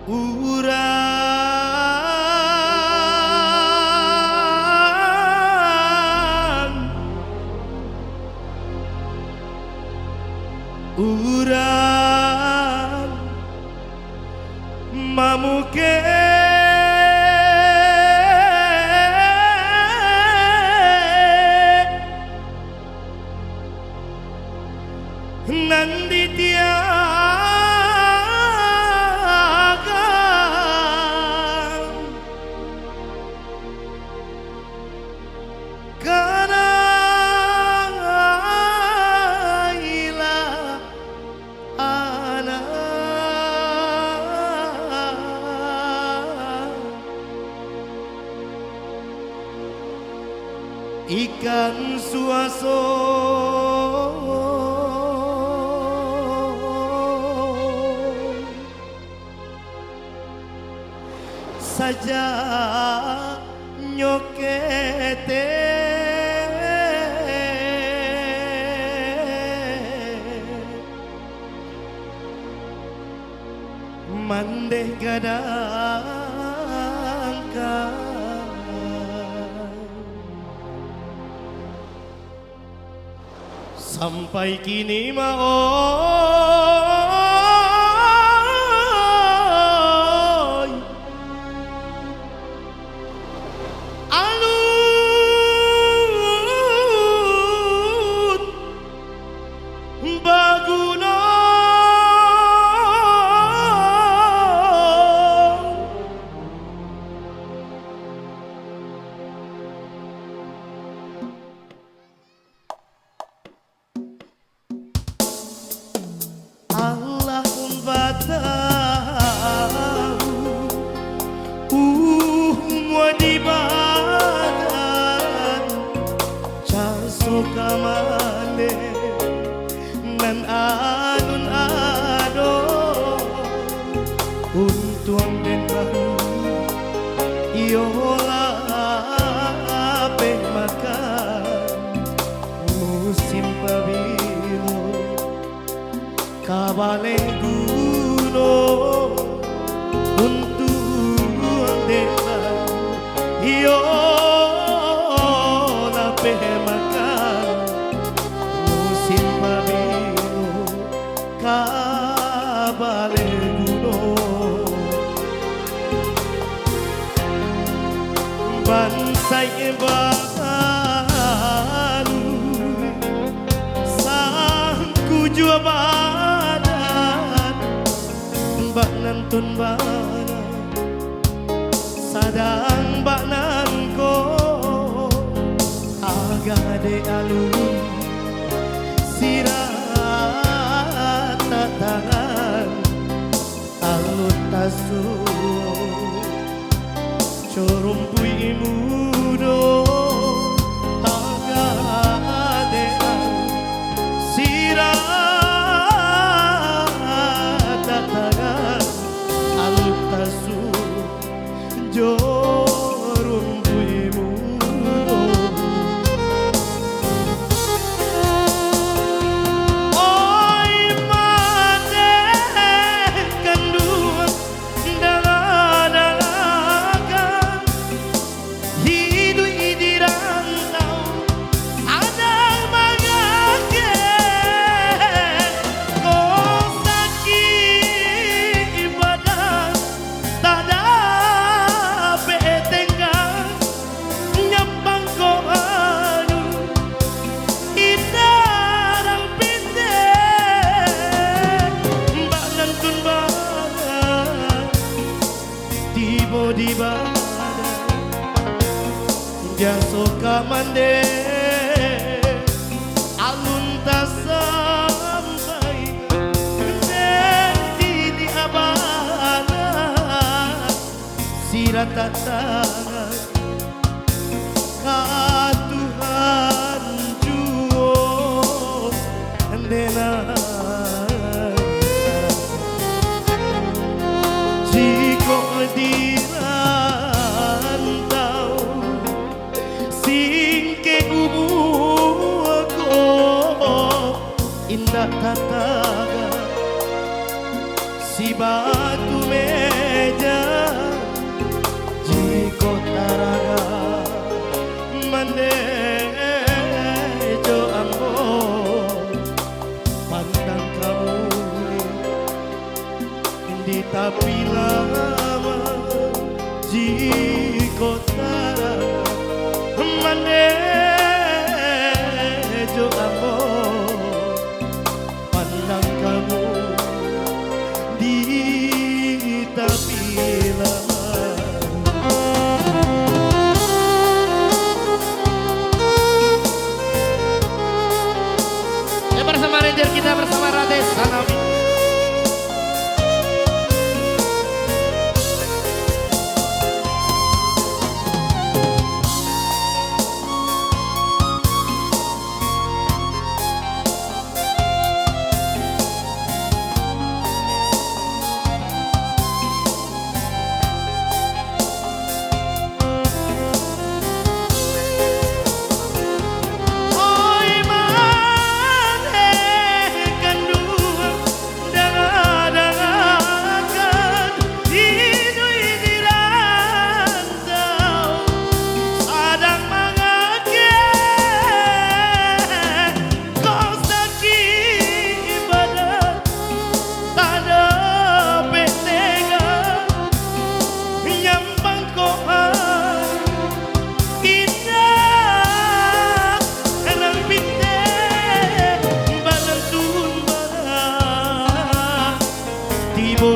urang mamuke nanditiaga kana ila ana ikan suaso saja nyokete mandeh gadangkan sampai kini maoy alun baguna Allah di badan caso kamane nan anun ado untuang den bahu iola ape makan musim pabilo kabaleng gunung untuang den yo la makan musim pabilo kabale gunung bansai baru sangku jua badan mbak nantun badan sadang baknan ko agade alun sirat tangan alun tasu corumpui mudo agade alun sirat tangan alun tasu jorum buimu oi mate kandung dalagan hidu idiran tau ada magake kosaki ibadah tada di badan jaso kamande alun tak sampai di abana sirat tangan ka Tuhan juo dena jiko di indah kataga si batu merah meja jiko taraga menejo ambo pandang kamu di tapi lama jiko taraga menejo ambo pandang kamu di tapi lama. Ya bersama ranger kita bersama Rades Sanami.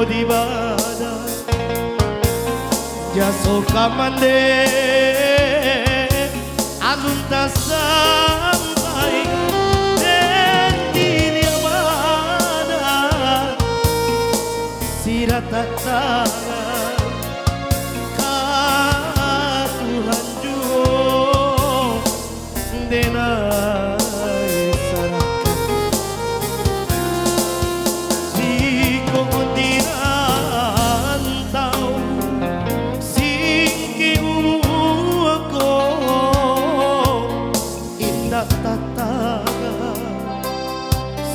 Di bada jaso kamande alun tak sampai dan diri mana sirat tak tangan ka Tuhan juo denai sarakan jiko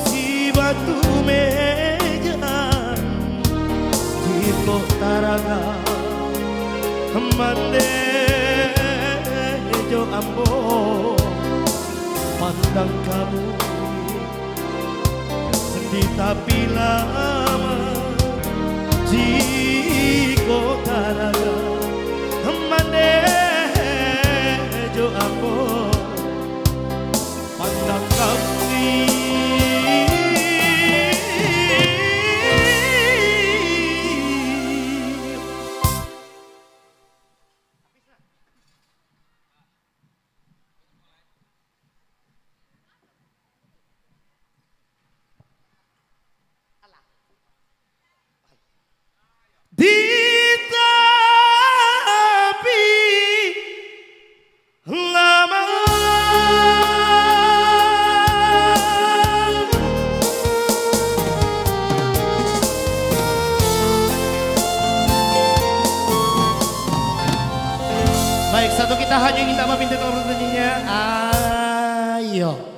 si batu meja jiko taraga menejo ambo pandang kamu di tapi lama jiko taraga menejo ambo pandang kami. Di tapi lama baik, satu kita hanya ingin tak maafin kalau bertanya. Ayo.